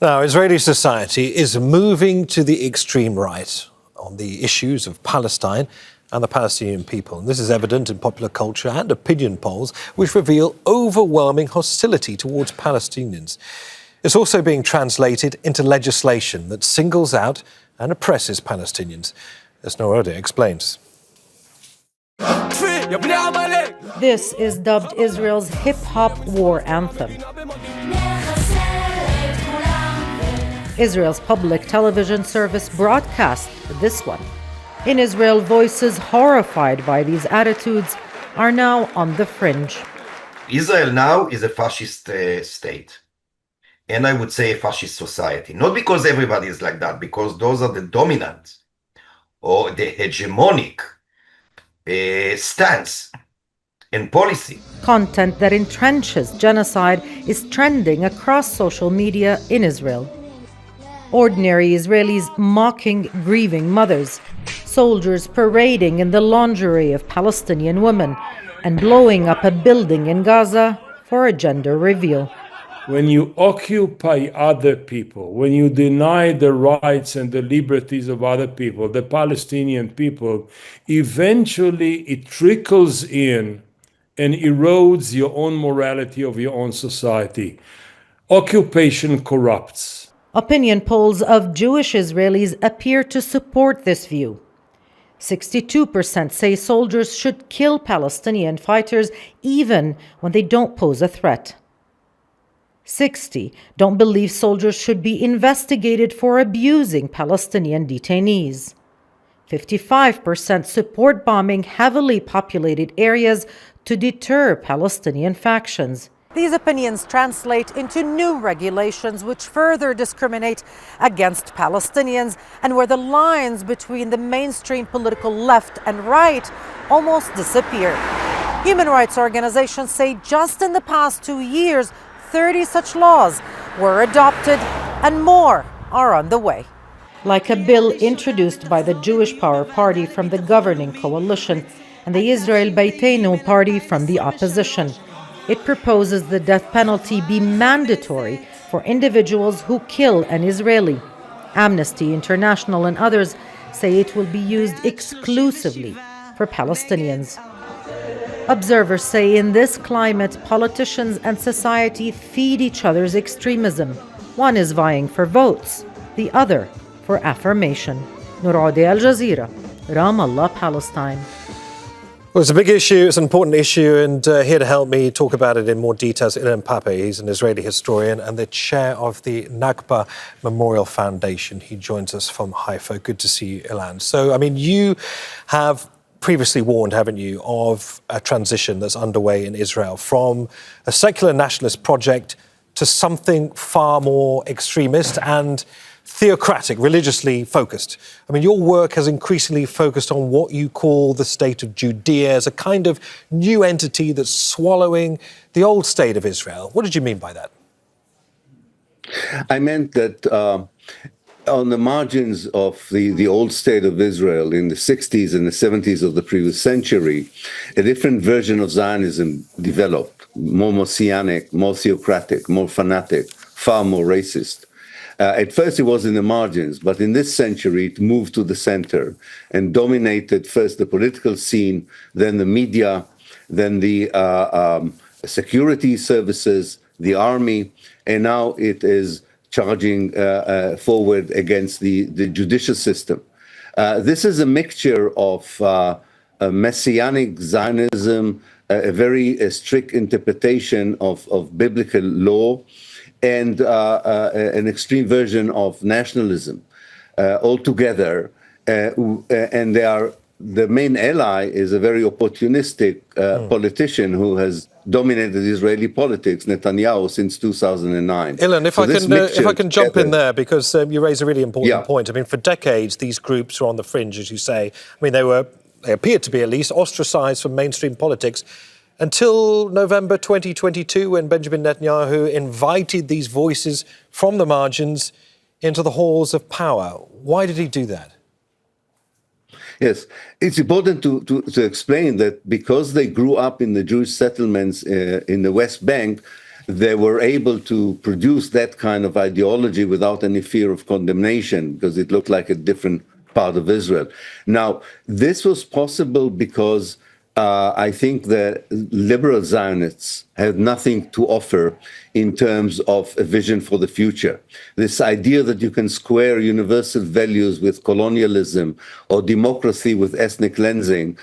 Now, Israeli society is moving to the extreme right on the issues of Palestine and the Palestinian people. And this is evident in popular culture and opinion polls, which reveal overwhelming hostility towards Palestinians. It's also being translated into legislation that singles out and oppresses Palestinians, as Nour explains. This is dubbed Israel's hip-hop war anthem. Israel's public television service broadcast this one. In Israel, voices horrified by these attitudes are now on the fringe. Israel now is a fascist state, and I would say a fascist society. Not because everybody is like that, because those are the dominant or the hegemonic stance and policy. Content that entrenches genocide is trending across social media in Israel. Ordinary Israelis mocking grieving mothers, soldiers parading in the lingerie of Palestinian women, and blowing up a building in Gaza for a gender reveal. When you occupy other people, when you deny the rights and the liberties of other people, the Palestinian people, eventually it trickles in and erodes your own morality of your own society. Occupation corrupts. Opinion polls of Jewish Israelis appear to support this view. 62% say soldiers should kill Palestinian fighters even when they don't pose a threat. 60% don't believe soldiers should be investigated for abusing Palestinian detainees. 55% support bombing heavily populated areas to deter Palestinian factions. These opinions translate into new regulations which further discriminate against Palestinians and where the lines between the mainstream political left and right almost disappear. Human rights organizations say just in the past 2 years, 30 such laws were adopted and more are on the way. Like a bill introduced by the Jewish Power Party from the governing coalition and the Israel-Palestine party from the opposition. It proposes the death penalty be mandatory for individuals who kill an Israeli. Amnesty International and others say it will be used exclusively for Palestinians. Observers say in this climate, politicians and society feed each other's extremism. One is vying for votes, the other for affirmation. Nour, Al Jazeera, Ramallah, Palestine. Well, it's a big issue, it's an important issue, and here to help me talk about it in more detail is Ilan Pappe. He's an Israeli historian and the chair of the Nakba Memorial Foundation. He joins us from Haifa. Good to see you, Ilan. So, I mean, you have previously warned, haven't you, of a transition that's underway in Israel from a secular nationalist project to something far more extremist and theocratic, religiously focused. I mean, your work has increasingly focused on what you call the state of Judea as a kind of new entity that's swallowing the old state of Israel. What did you mean by that? I meant that on the margins of the old state of Israel in the 60s and the 70s of the previous century, a different version of Zionism developed, more messianic, more theocratic, more fanatic, far more racist. At first it was in the margins, but in this century it moved to the center and dominated first the political scene, then the media, then the security services, the army, and now it is charging forward against the judicial system. This is a mixture of a messianic Zionism, a very strict interpretation of biblical law, and an extreme version of nationalism altogether. And the main ally is a very opportunistic politician who has dominated Israeli politics, Netanyahu, since 2009. Ilan, if I can jump in there, because you raise a really important point. I mean, for decades, these groups were on the fringe, as you say. I mean, they appeared to be at least ostracized from mainstream politics, until November 2022, when Benjamin Netanyahu invited these voices from the margins into the halls of power. Why did he do that? Yes, it's important to explain that because they grew up in the Jewish settlements in the West Bank, they were able to produce that kind of ideology without any fear of condemnation because it looked like a different part of Israel. Now, this was possible because I think the liberal Zionists had nothing to offer in terms of a vision for the future. This idea that you can square universal values with colonialism or democracy with ethnic cleansing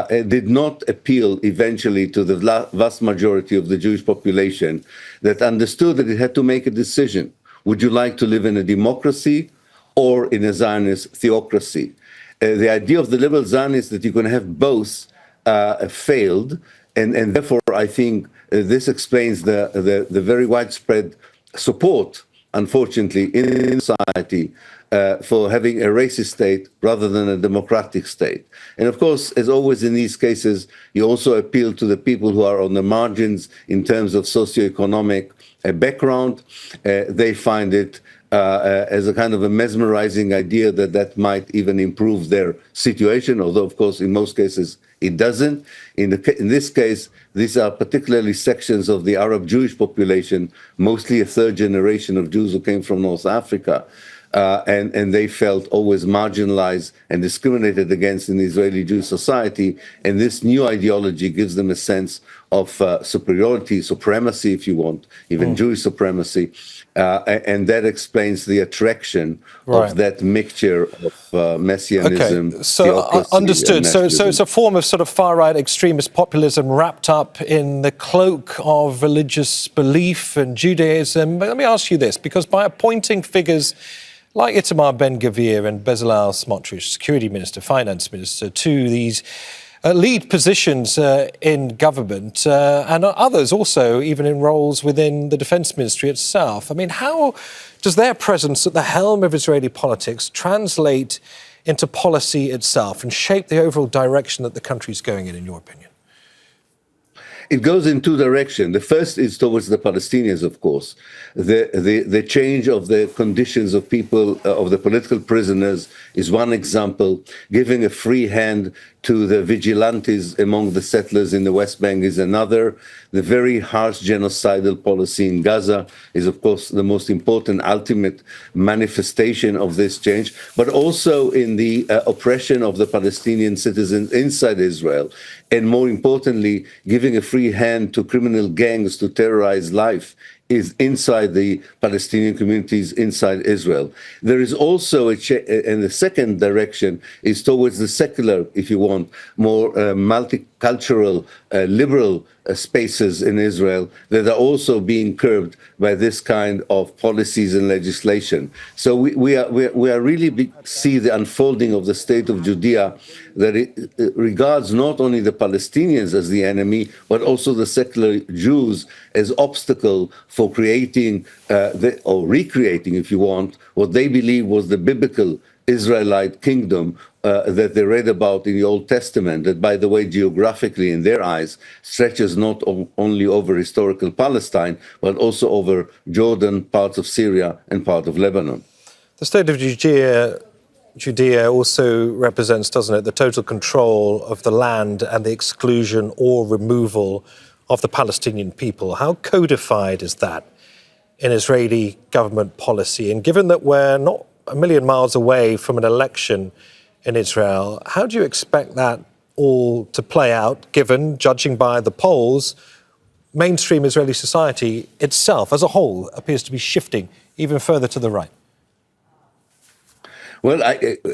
did not appeal eventually to the vast majority of the Jewish population that understood that it had to make a decision. Would you like to live in a democracy or in a Zionist theocracy? The idea of the liberal Zionists that you can have both failed, and therefore I think this explains the very widespread support, unfortunately, in society for having a racist state rather than a democratic state. And of course, as always in these cases, you also appeal to the people who are on the margins in terms of socioeconomic background. They find it as a kind of a mesmerizing idea that might even improve their situation, although, of course, in most cases, it doesn't. In this case, these are particularly sections of the Arab Jewish population, mostly a third generation of Jews who came from North Africa, and they felt always marginalized and discriminated against in the Israeli Jewish society. And this new ideology gives them a sense of superiority, supremacy, if you want, even Jewish supremacy. And that explains the attraction of that mixture of messianism. Okay, so understood. So it's a form of sort of far-right extremist populism wrapped up in the cloak of religious belief and Judaism. But let me ask you this, because by appointing figures like Itamar Ben Gvir and Bezalel Smotrich, security minister, finance minister, to these lead positions in government and others also even in roles within the defence ministry itself. I mean, how does their presence at the helm of Israeli politics translate into policy itself and shape the overall direction that the country is going in your opinion? It goes in two directions. The first is towards the Palestinians, of course. The change of the conditions of people, of the political prisoners, is one example. Giving a free hand to the vigilantes among the settlers in the West Bank is another. The very harsh genocidal policy in Gaza is, of course, the most important ultimate manifestation of this change, but also in the oppression of the Palestinian citizens inside Israel, and more importantly, giving a free hand to criminal gangs to terrorize life is inside the Palestinian communities inside Israel. There is also and the second direction is towards the secular, if you want, more multicultural, liberal spaces in Israel that are also being curbed by this kind of policies and legislation. So we are really see the unfolding of the state of Judea that it regards not only the Palestinians as the enemy, but also the secular Jews as obstacle for creating or recreating, if you want, what they believe was the biblical Israelite kingdom that they read about in the Old Testament, that, by the way, geographically, in their eyes, stretches not only over historical Palestine, but also over Jordan, parts of Syria, and part of Lebanon. The state of Judea also represents, doesn't it, the total control of the land and the exclusion or removal of the Palestinian people. How codified is that in Israeli government policy? And given that we're not a million miles away from an election in Israel, how do you expect that all to play out, given, judging by the polls, mainstream Israeli society itself as a whole appears to be shifting even further to the right? Well,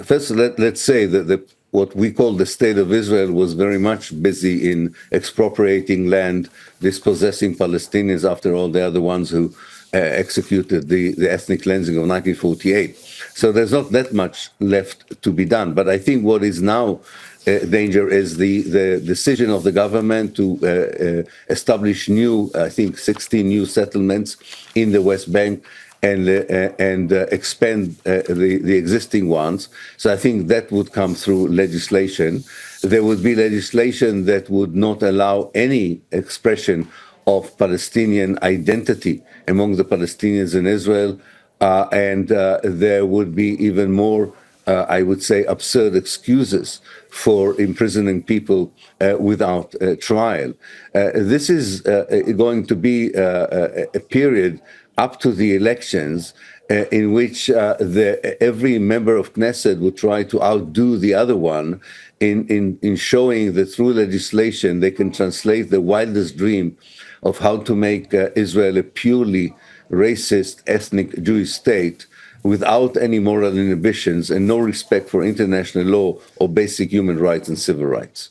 first, let's say that what we call the State of Israel was very much busy in expropriating land, dispossessing Palestinians. After all, they are the ones who executed the ethnic cleansing of 1948. So there's not that much left to be done. But I think what is now danger is the decision of the government to establish new, I think, 16 new settlements in the West Bank and expand the existing ones. So I think that would come through legislation. There would be legislation that would not allow any expression of Palestinian identity among the Palestinians in Israel, and there would be even more I would say, absurd excuses for imprisoning people without trial. This is going to be a period up to the elections in which every member of Knesset would try to outdo the other one in showing that through legislation they can translate the wildest dream of how to make Israel a purely racist, ethnic Jewish state without any moral inhibitions and no respect for international law or basic human rights and civil rights.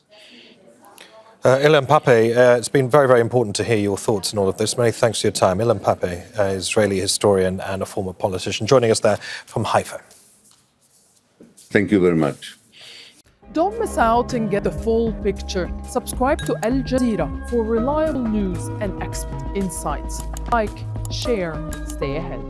Ilan Pappe, it's been very, very important to hear your thoughts on all of this. Many thanks for your time. Ilan Pappe, Israeli historian and a former politician, joining us there from Haifa. Thank you very much. Don't miss out and get the full picture. Subscribe to Al Jazeera for reliable news and expert insights. Like, share, stay ahead.